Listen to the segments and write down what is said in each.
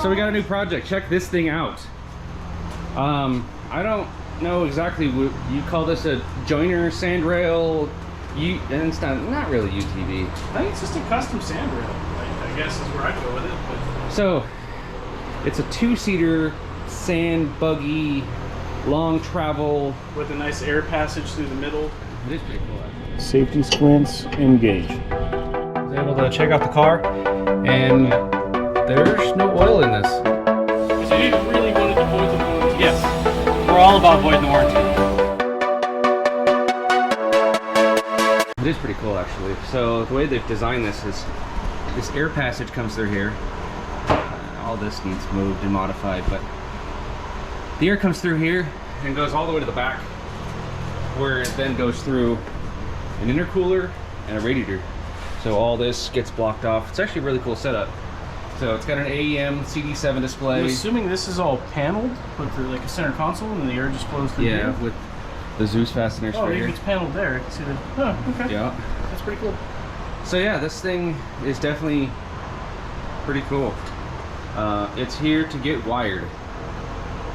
So we got a new project. Check this thing out. I don't know exactly what you call this, a joiner sandrail. And it's not really UTV. I think it's just a custom sandrail. I guess is where I'd go with it. But... So it's a 2-seater sand buggy, long travel with a nice air passage through the middle. It is pretty cool, actually. Safety squints engaged. I was able to check out the car, and there's no oil in this. So you really wanted to avoid the warranty? Yes, we're all about avoiding the warranty. It is pretty cool, actually. So the way they've designed this is this air passage comes through here. All this needs moved and modified, but the air comes through here and goes all the way to the back, where it then goes through an intercooler and a radiator. So all this gets blocked off. It's actually a really cool setup. So it's got an AEM CD7 display. I'm assuming this is all paneled with like a center console, and the air just flows through here? Yeah, with the Zeus fasteners. Oh, maybe it's paneled there. I can see the. Oh, okay. Yeah. That's pretty cool. So yeah, this thing is definitely pretty cool. It's here to get wired.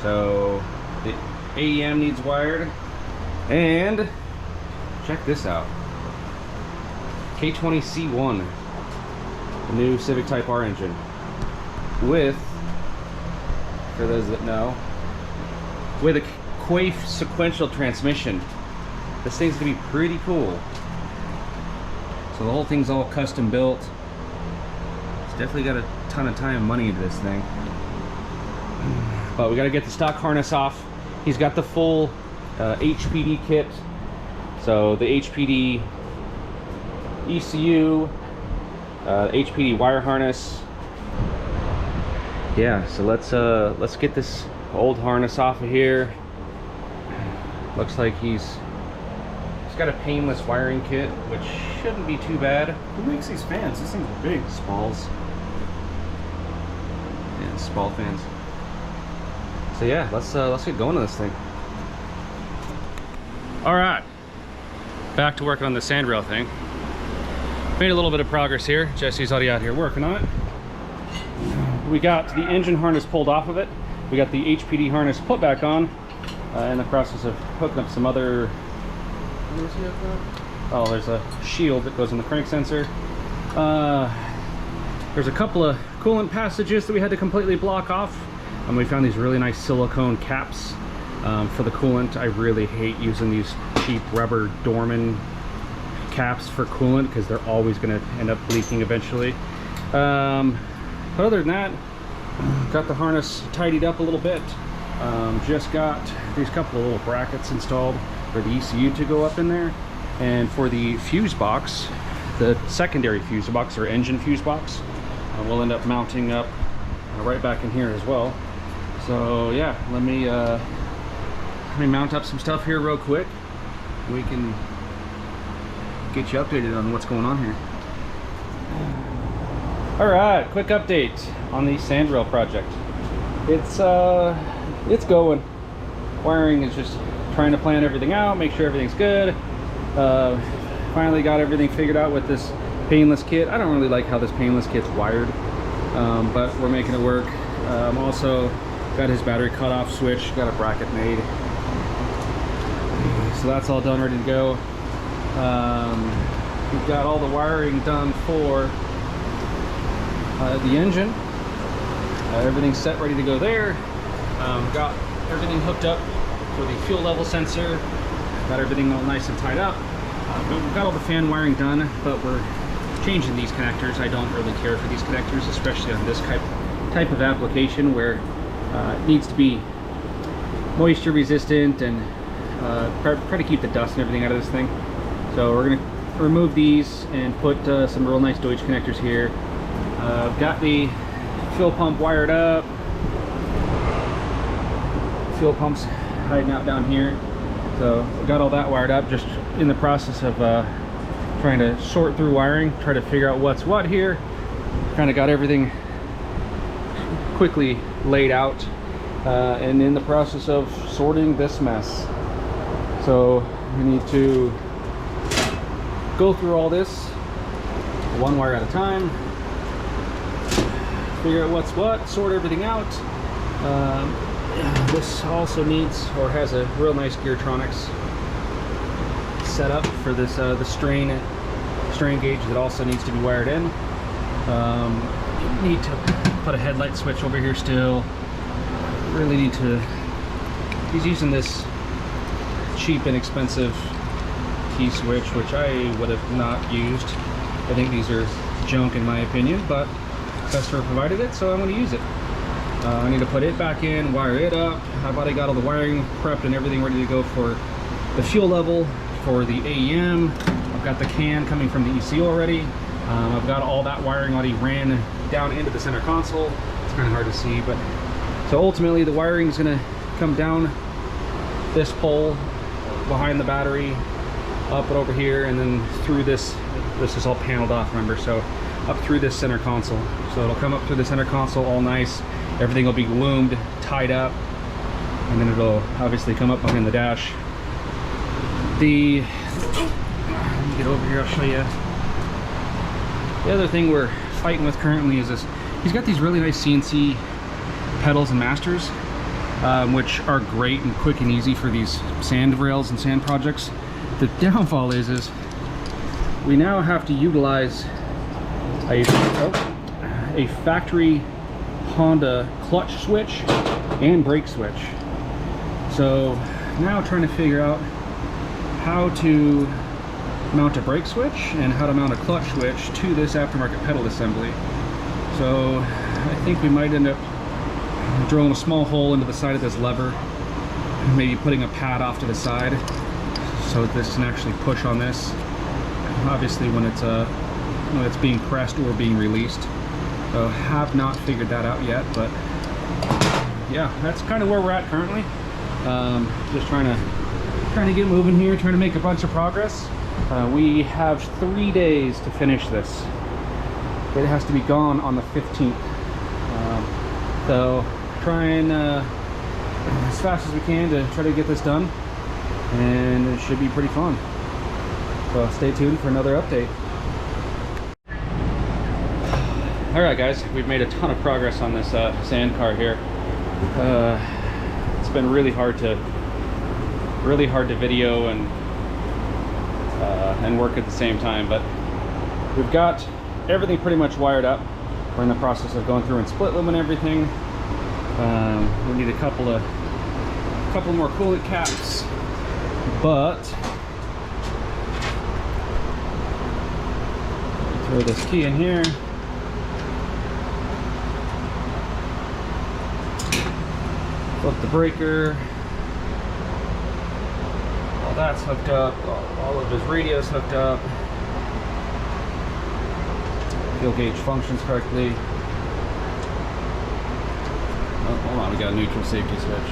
So the AEM needs wired, and check this out. K20C1, the new Civic Type R engine, with, for those that know, with a K20C sequential transmission. This thing's gonna be pretty cool. So the whole thing's all custom built. It's definitely got a ton of time and money into this thing. But we got to get the stock harness off. He's got the full HPD kit. So the HPD ECU, HPD wire harness. Yeah, so let's get this old harness off of here. Looks like he's got a painless wiring kit, which shouldn't be too bad. Who makes these fans? These things are big. Spalls. Yeah, Spall fans. So yeah, let's get going on this thing. All right, back to working on the sandrail thing. Made a little bit of progress here. Jesse's already out here working on it. We got the engine harness pulled off of it. We got the HPD harness put back on, in the process of hooking up some other. Oh, there's a shield that goes in the crank sensor. There's a couple of coolant passages that we had to completely block off. And we found these really nice silicone caps for the coolant. I really hate using these cheap rubber Dorman caps for coolant because they're always going to end up leaking eventually. But other than that, got the harness tidied up a little bit. Just got these couple of little brackets installed for the ECU to go up in there. And for the fuse box, the secondary fuse box or engine fuse box, we'll end up mounting up right back in here as well. So yeah, let me mount up some stuff here real quick. We can get you updated on what's going on here. All right, quick update on the sandrail project. It's going. Wiring is just trying to plan everything out, make sure everything's good. Finally got everything figured out with this painless kit. I don't really like how this painless kit's wired, but we're making it work. Also got his battery cutoff switch, got a bracket made. So that's all done, ready to go. We've got all the wiring done for the engine. Everything's set, ready to go there. Got everything hooked up for the fuel level sensor. Got everything all nice and tied up. We've got all the fan wiring done, but we're changing these connectors. I don't really care for these connectors, especially on this type of application where it needs to be moisture resistant and try to keep the dust and everything out of this thing. So we're gonna remove these and put some real nice Deutsch connectors here. Got the fuel pump wired up. Fuel pump's hiding out down here. So we got all that wired up, just in the process of trying to sort through wiring, try to figure out what's what here. Kind of got everything quickly laid out and in the process of sorting this mess. So we need to go through all this one wire at a time, figure out what's what, sort everything out. This also needs, or has a real nice Geartronics setup for this the strain gauge that also needs to be wired in. Need to put a headlight switch over here still. Really need to. He's using this cheap, inexpensive key switch, which I would have not used. I think these are junk in my opinion, but customer provided it, so I'm going to use it. I need to put it back in, wire it up. I've already got all the wiring prepped and everything ready to go for the fuel level, for the AEM. I've got the can coming from the ECU already. I've got all that wiring already ran down into the center console. It's kind of hard to see, but so ultimately the wiring is going to come down this pole behind the battery, up and over here, and then through this. This is all paneled off, remember, so up through this center console. So it'll come up through the center console all nice. Everything will be loomed, tied up, and then it'll obviously come up behind the dash. Let me get over here, I'll show you. The other thing we're fighting with currently is this. He's got these really nice CNC pedals and masters, which are great and quick and easy for these sand rails and sand projects. The downfall is we now have to utilize a factory Honda clutch switch and brake switch. So now trying to figure out how to mount a brake switch and how to mount a clutch switch to this aftermarket pedal assembly. So I think we might end up drilling a small hole into the side of this lever, maybe putting a pad off to the side so that this can actually push on this, obviously when it's being pressed or being released. So have not figured that out yet, but yeah, that's kind of where we're at currently. Just trying to get moving here, trying to make a bunch of progress. We have 3 days to finish this. It has to be gone on the 15th. So trying as fast as we can to try to get this done, and it should be pretty fun. So stay tuned for another update. All right, guys, we've made a ton of progress on this sand car here. It's been really hard to video and work at the same time, but we've got everything pretty much wired up. We're in the process of going through and split loom and everything. We need a couple more coolant caps, but throw this key in here. Flip the breaker. All that's hooked up. All of his radios hooked up. Fuel gauge functions correctly. Oh, hold on, we got a neutral safety switch.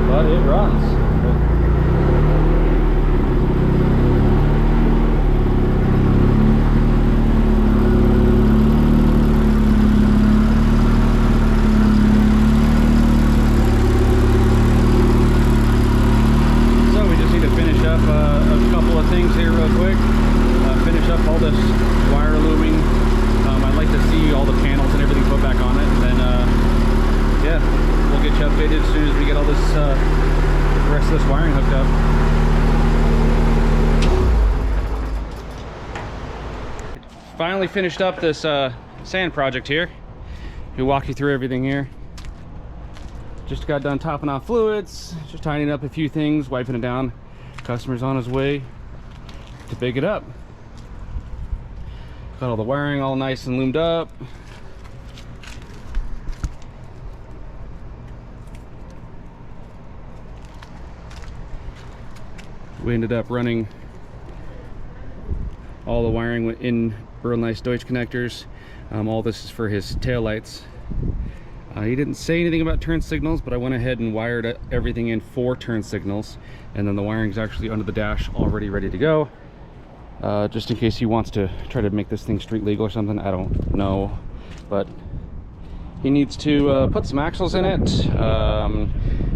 But it runs. As soon as we get all this rest of this wiring hooked up. Finally finished up this sand project here. We'll walk you through everything here. Just got done topping off fluids, just tidying up a few things, wiping it down. Customer's on his way to big it up. Got all the wiring all nice and loomed up. We ended up running all the wiring in real nice Deutsch connectors. All this is for his taillights. He didn't say anything about turn signals, but I went ahead and wired everything in for turn signals, and then the wiring is actually under the dash already ready to go, just in case he wants to try to make this thing street legal or something. I don't know, but he needs to put some axles in it,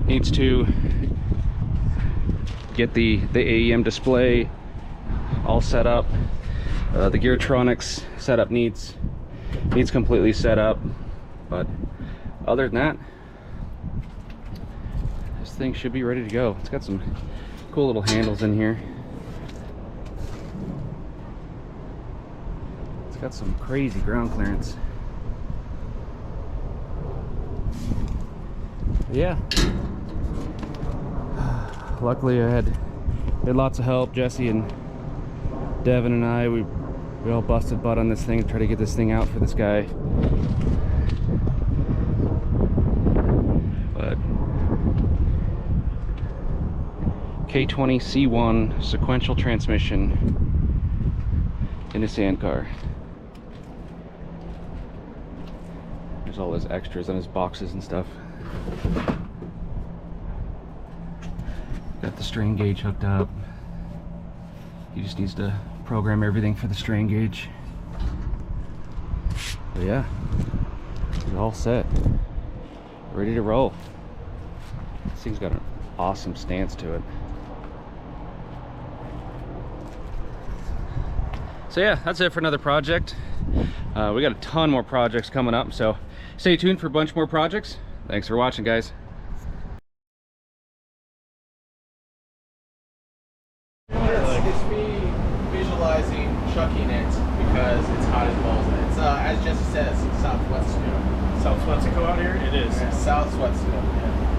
needs to get the AEM display all set up. The Geartronics setup needs completely set up, but other than that, this thing should be ready to go. It's got some cool little handles in here. It's got some crazy ground clearance. Yeah. Luckily I had lots of help. Jesse and Devin and I, we all busted butt on this thing to try to get this thing out for this guy. But K20C1 sequential transmission in a sand car. There's all his extras on his boxes and stuff. Got the strain gauge hooked up. He just needs to program everything for the strain gauge. But yeah, we're all set, ready to roll. This thing's got an awesome stance to it. So yeah, that's it for another project. We got a ton more projects coming up, so stay tuned for a bunch more projects. Thanks for watching, guys. It's me visualizing chucking it because it's hot as balls. It's as Jesse says, Southwest. South Mexico out here? It is. Southwest. Yeah.